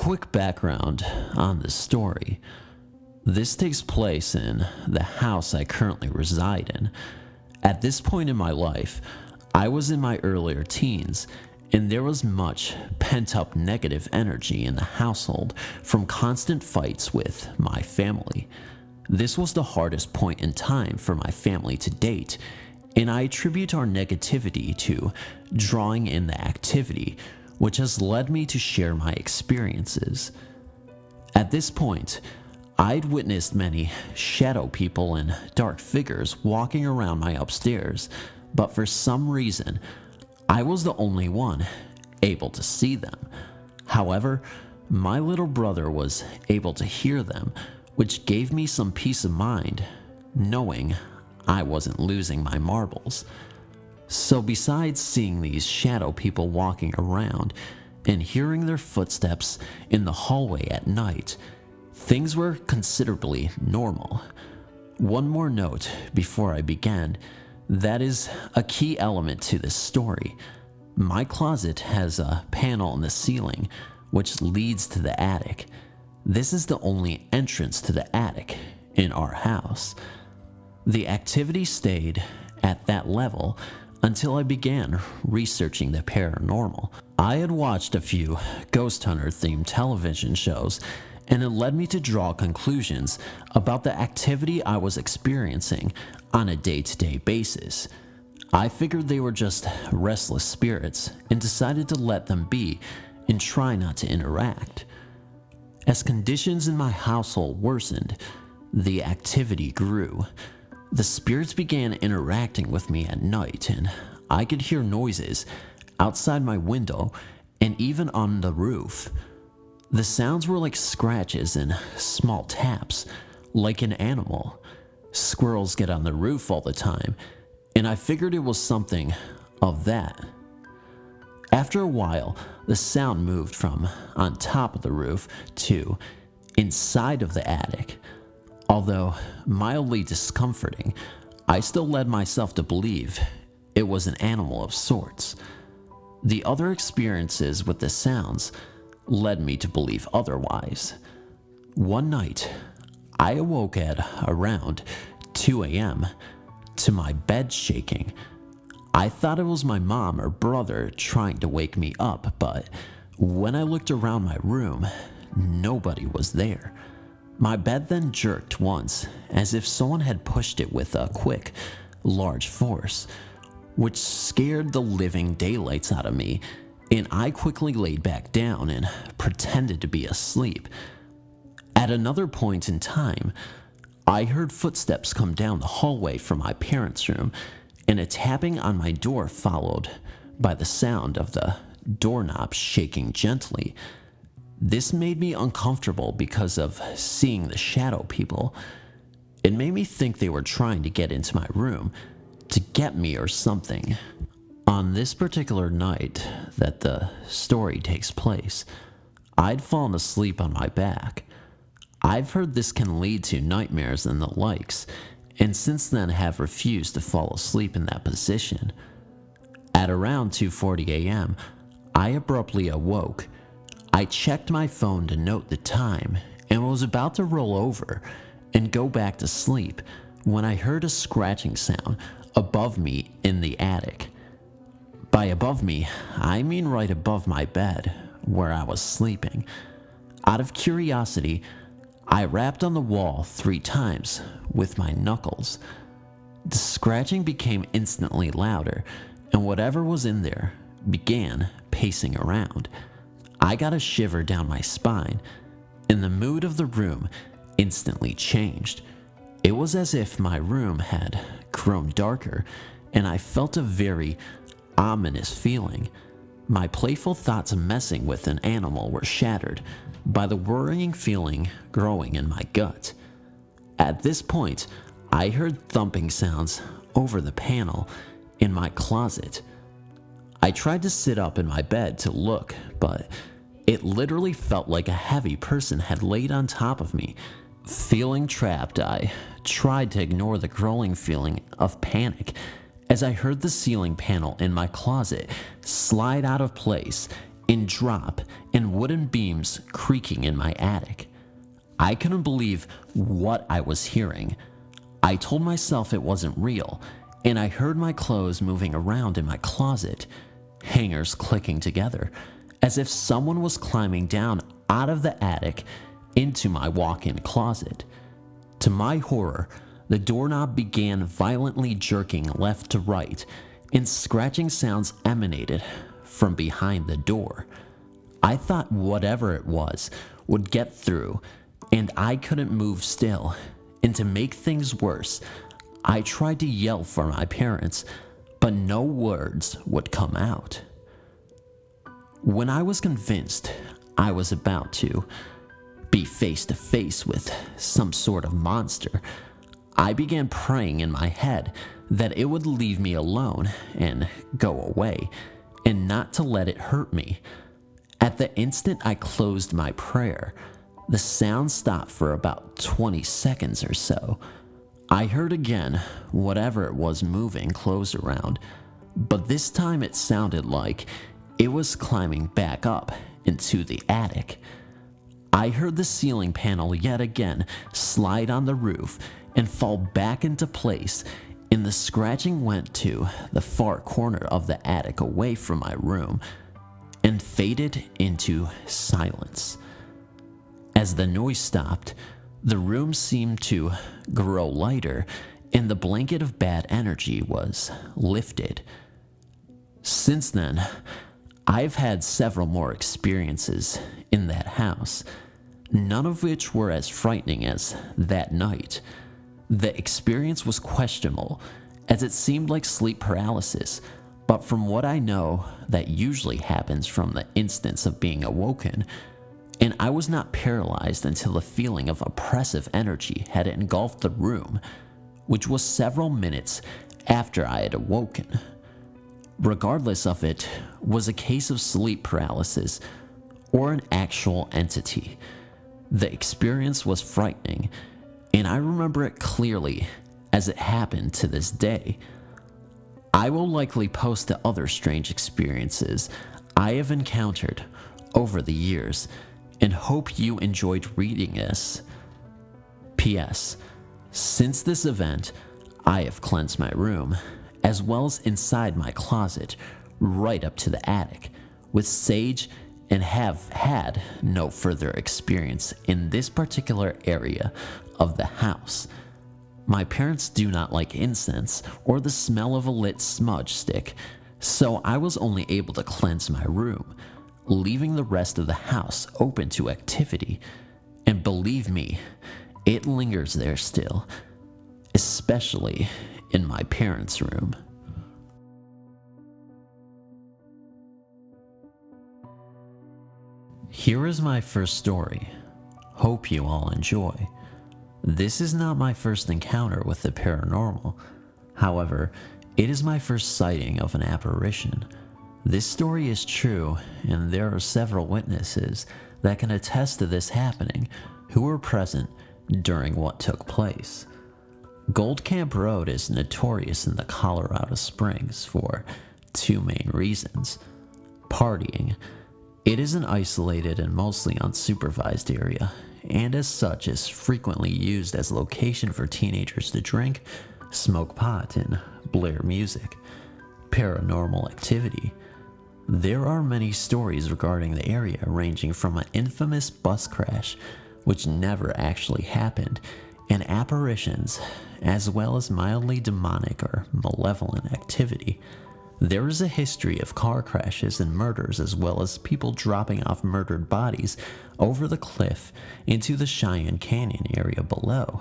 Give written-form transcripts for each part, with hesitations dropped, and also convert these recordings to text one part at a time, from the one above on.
quick background on this story. This takes place in the house I currently reside in. At this point in my life, I was in my earlier teens, and there was much pent-up negative energy in the household from constant fights with my family. This was the hardest point in time for my family to date, and I attribute our negativity to drawing in the activity, which has led me to share my experiences. At this point, I'd witnessed many shadow people and dark figures walking around my upstairs, but for some reason, I was the only one able to see them. However, my little brother was able to hear them, which gave me some peace of mind, knowing I wasn't losing my marbles. So besides seeing these shadow people walking around and hearing their footsteps in the hallway at night, things were considerably normal. One more note before I begin. That is a key element to this story. My closet has a panel in the ceiling which leads to the attic. This is the only entrance to the attic in our house. The activity stayed at that level until I began researching the paranormal. I had watched a few ghost hunter themed television shows, and it led me to draw conclusions about the activity I was experiencing on a day-to-day basis. I figured they were just restless spirits and decided to let them be and try not to interact. As conditions in my household worsened, the activity grew. The spirits began interacting with me at night, and I could hear noises outside my window and even on the roof. The sounds were like scratches and small taps, like an animal. Squirrels get on the roof all the time, and I figured it was something of that. After a while, the sound moved from on top of the roof to inside of the attic. Although mildly discomforting, I still led myself to believe it was an animal of sorts. The other experiences with the sounds led me to believe otherwise. One night, I awoke at around 2 a.m. to my bed shaking. I thought it was my mom or brother trying to wake me up, but when I looked around my room, nobody was there. My bed then jerked once, as if someone had pushed it with a quick, large force, which scared the living daylights out of me, and I quickly laid back down and pretended to be asleep. At another point in time, I heard footsteps come down the hallway from my parents' room, and a tapping on my door followed by the sound of the doorknob shaking gently. This made me uncomfortable because of seeing the shadow people. It made me think they were trying to get into my room to get me or something. On this particular night that the story takes place, I'd fallen asleep on my back. I've heard this can lead to nightmares and the likes, and since then have refused to fall asleep in that position. At around 2:40 a.m., I abruptly awoke. I checked my phone to note the time and was about to roll over and go back to sleep when I heard a scratching sound above me in the attic. By above me, I mean right above my bed where I was sleeping. Out of curiosity, I rapped on the wall 3 times with my knuckles. The scratching became instantly louder, and whatever was in there began pacing around. I got a shiver down my spine, and the mood of the room instantly changed. It was as if my room had grown darker, and I felt a very ominous feeling. My playful thoughts of messing with an animal were shattered by the worrying feeling growing in my gut. At this point, I heard thumping sounds over the panel in my closet. I tried to sit up in my bed to look, but it literally felt like a heavy person had laid on top of me. Feeling trapped, I tried to ignore the growing feeling of panic as I heard the ceiling panel in my closet slide out of place and drop and wooden beams creaking in my attic. I couldn't believe what I was hearing. I told myself it wasn't real, and I heard my clothes moving around in my closet, hangers clicking together, as if someone was climbing down out of the attic into my walk-in closet. To my horror, the doorknob began violently jerking left to right, and scratching sounds emanated from behind the door. I thought whatever it was would get through, and I couldn't move still. And to make things worse, I tried to yell for my parents, but no words would come out. When I was convinced I was about to be face to face with some sort of monster, I began praying in my head that it would leave me alone and go away, and not to let it hurt me. At the instant I closed my prayer, the sound stopped for about 20 seconds or so. I heard again whatever it was moving close around, but this time it sounded like it was climbing back up into the attic. I heard the ceiling panel yet again slide on the roof and fall back into place, and the scratching went to the far corner of the attic away from my room and faded into silence. As the noise stopped, the room seemed to grow lighter, and the blanket of bad energy was lifted. Since then, I've had several more experiences in that house, none of which were as frightening as that night. The experience was questionable, as it seemed like sleep paralysis, but from what I know, that usually happens from the instance of being awoken, and I was not paralyzed until the feeling of oppressive energy had engulfed the room, which was several minutes after I had awoken. Regardless of it was a case of sleep paralysis or an actual entity, the experience was frightening, and I remember it clearly as it happened to this day. I will likely post the other strange experiences I have encountered over the years, and hope you enjoyed reading this. P.S. Since this event, I have cleansed my room, as well as inside my closet, right up to the attic, with sage, and have had no further experience in this particular area of the house. My parents do not like incense or the smell of a lit smudge stick, so I was only able to cleanse my room, leaving the rest of the house open to activity. And believe me, it lingers there still, especially in my parents' room. Here is my first story. Hope you all enjoy. This is not my first encounter with the paranormal. However, it is my first sighting of an apparition. This story is true, and there are several witnesses that can attest to this happening who were present during what took place. Gold Camp Road is notorious in the Colorado Springs for two main reasons. Partying. It is an isolated and mostly unsupervised area, and as such is frequently used as a location for teenagers to drink, smoke pot, and blare music. Paranormal activity. There are many stories regarding the area, ranging from an infamous bus crash, which never actually happened, and apparitions, as well as mildly demonic or malevolent activity. There is a history of car crashes and murders, as well as people dropping off murdered bodies over the cliff into the Cheyenne Canyon area below.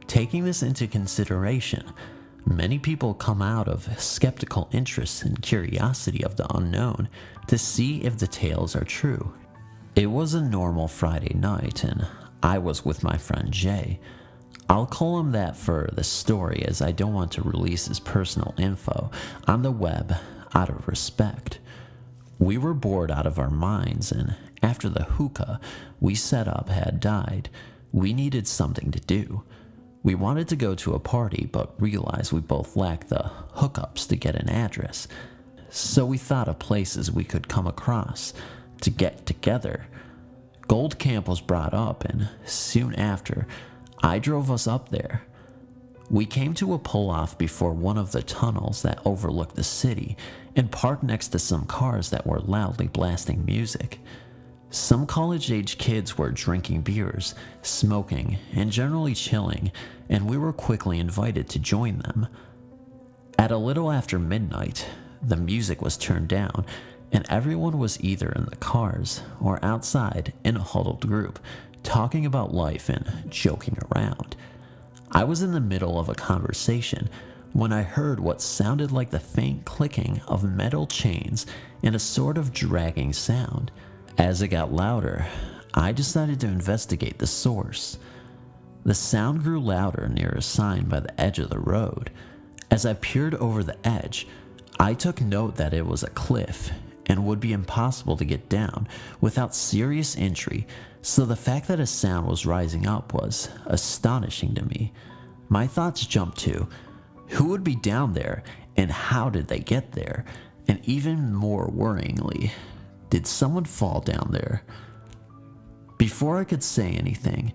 Taking this into consideration, many people come out of skeptical interest and curiosity of the unknown to see if the tales are true. It was a normal Friday night, and I was with my friend Jay. I'll call him that for the story, as I don't want to release his personal info on the web out of respect. We were bored out of our minds, and after the hookah we set up had died, we needed something to do. We wanted to go to a party, but realized we both lacked the hookups to get an address. so we thought of places we could come across to get together. Gold Camp was brought up, and soon after, I drove us up there. We came to a pull-off before one of the tunnels that overlooked the city and parked next to some cars that were loudly blasting music. Some college-age kids were drinking beers, smoking, and generally chilling, and we were quickly invited to join them. At a little after midnight, the music was turned down, and everyone was either in the cars or outside in a huddled group, talking about life and joking around. I was in the middle of a conversation when I heard what sounded like the faint clicking of metal chains and a sort of dragging sound. As it got louder, I decided to investigate the source. The sound grew louder near a sign by the edge of the road. As I peered over the edge, I took note that it was a cliff and would be impossible to get down without serious injury, so the fact that a sound was rising up was astonishing to me. My thoughts jumped to, who would be down there and how did they get there? And even more worryingly, did someone fall down there? Before I could say anything,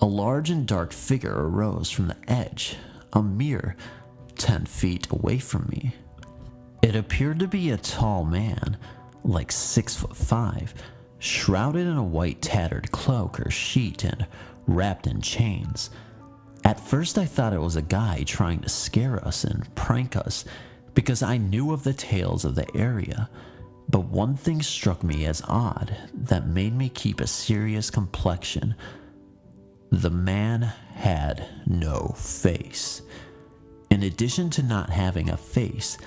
a large and dark figure arose from the edge, a mere 10 feet away from me. It appeared to be a tall man, like 6'5", shrouded in a white tattered cloak or sheet and wrapped in chains. At first I thought it was a guy trying to scare us and prank us because I knew of the tales of the area, but one thing struck me as odd that made me keep a serious complexion. The man had no face. In addition to not having a face,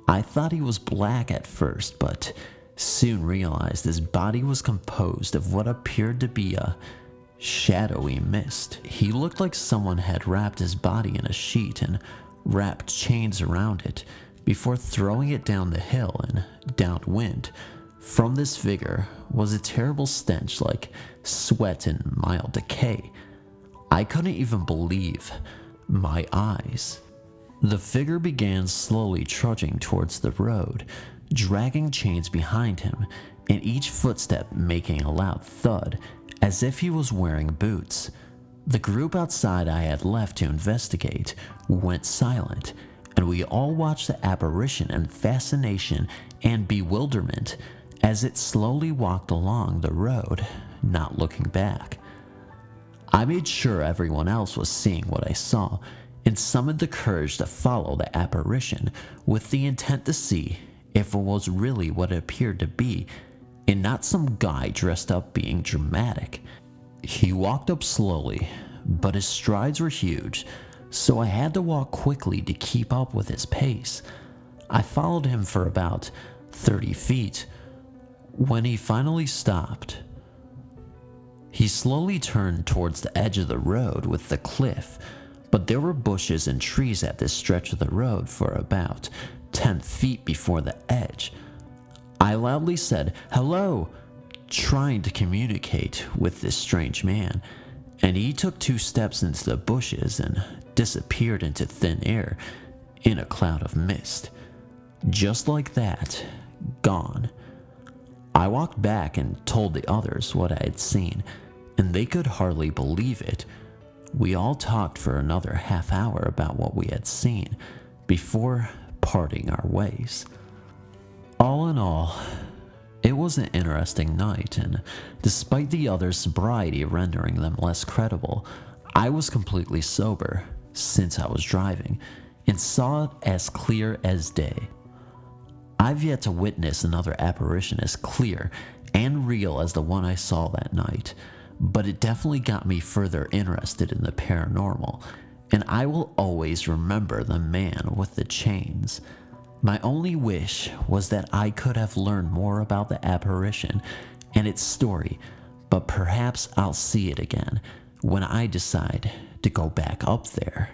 I thought he was black at first, but soon realized his body was composed of what appeared to be a shadowy mist. He looked like someone had wrapped his body in a sheet and wrapped chains around it before throwing it down the hill and downwind. From this figure was a terrible stench like sweat and mild decay. I couldn't even believe my eyes. The figure began slowly trudging towards the road, dragging chains behind him, and each footstep making a loud thud, as if he was wearing boots. The group outside I had left to investigate went silent, and we all watched the apparition in fascination and bewilderment as it slowly walked along the road, not looking back. I made sure everyone else was seeing what I saw, and summoned the courage to follow the apparition with the intent to see if it was really what it appeared to be and not some guy dressed up being dramatic. He walked up slowly, but his strides were huge, so I had to walk quickly to keep up with his pace. I followed him for about 30 feet. When he finally stopped, he slowly turned towards the edge of the road with the cliff, but there were bushes and trees at this stretch of the road for about 10 feet before the edge. I loudly said, "Hello," trying to communicate with this strange man, and he took 2 steps into the bushes and disappeared into thin air in a cloud of mist. Just like that, gone. I walked back and told the others what I had seen, and they could hardly believe it. We all talked for another half hour about what we had seen before parting our ways. All in all, it was an interesting night, and despite the others' sobriety rendering them less credible, I was completely sober since I was driving and saw it as clear as day. I've yet to witness another apparition as clear and real as the one I saw that night, but it definitely got me further interested in the paranormal, and I will always remember the man with the chains. My only wish was that I could have learned more about the apparition and its story, but perhaps I'll see it again when I decide to go back up there.